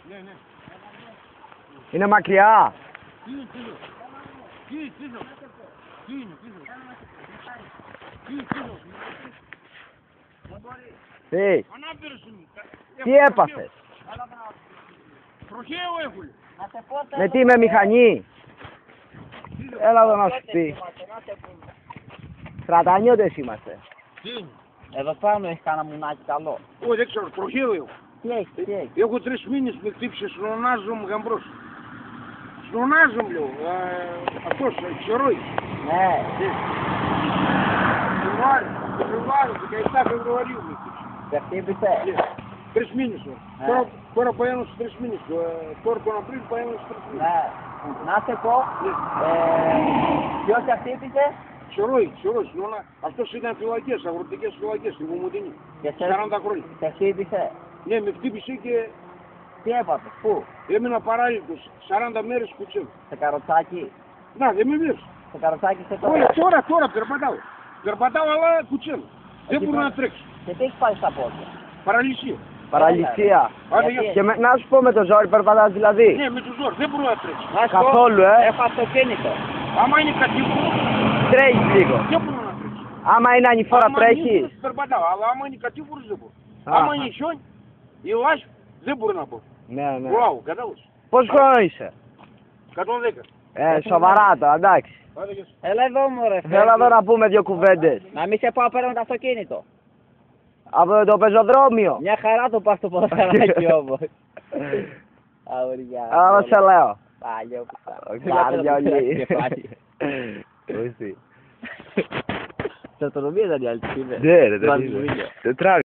Ναι. Είναι μακριά. Τι είναι πίσω. Τι, Ανάπηρος είναι. τι έπαθες. Τροχαίο έχουν. Με τι, με μηχανή. Έλα εδώ να σου πει. Στρατανιώτες είμαστε. Τι είναι. Εδώ πάνω έχει κανένα μουνάκι καλό. Όχι, δεν ξέρω, τροχαίο έχω. Τι έχει. Έχω 3 μήνες με χτύψε, σλονάζω μου γαμπρός. Σλονάζω μου λέω, αυτός, ξερόι. Ναι. Φεβρουάριο, 17 Φεβρουαρίου με χτύψε. Δεν χτύπησε. 3 μήνες τώρα πααίνω στους 3 μήνες, τώρα τον Απρίλιο πααίνω στους 3 μήνες. Ναι. Να σε πω, ποιος σε χτύπησε. Ξερόι, σλονά. Αυτός ήταν φυλακές, αγροτικές φυλακές, στην Κομωτινή. Και 40 χρόνια. σε χτύπησε. Ναι, με χτύπησε και Τι έπαθες, πού. έμεινα παράλυτος, 40 μέρες κουτσέλ. Σε καροτσάκι. Να, δεν με βλέπεις. Σε καροτσάκι σε Όχι, τώρα. τώρα περπατάω. Περπατάω αλλά κουτσέλ. Δεν μπορώ να τρέξω. Και τι έχει πάει στα πόδια. Παραλυσία. Παραλυσία. Άντε, Γιατί? Και να σου πω, με το ζόρι περπατάς δηλαδή. Ναι, με τους ζόρους, δεν μπορώ να τρέξω. Να σου πω, Καθόλου, έχω αυτοκίνητο. Άμα είναι κατήφορο, Τρέχεις λίγο. δεν μπορώ να τρέξω. Άμα είναι ανηφόρα Άμα είναι, τρέχεις. περπατάω, αλλά άμα είναι κατήφορος δεν μπορώ. Α. Άμα είναι χιόνι, η λάσπη, δεν μπορώ να πω. Ναι. Βουάου, κατάλαβες. Πόσο χρόνο είσαι. 110. Σοβαρά τώρα, εντάξει. Άντε, γεια σου. Έλα εδώ μου ρε. Θέλω εδώ να πούμε δύο κουβέντες. Να μην σε πάω πέρα με το αυτοκίνητο. Από το πεζοδρόμιο. Μια χαρά το πας στο ποδοσφαιράκι όμως. Αουριά. Άμα σε λέω. Παλιό που Βάρια όλοι. Στην αστυνομία ήταν η άλλη. Ναι ρε, Βάζεις δεν βίντεο. είναι.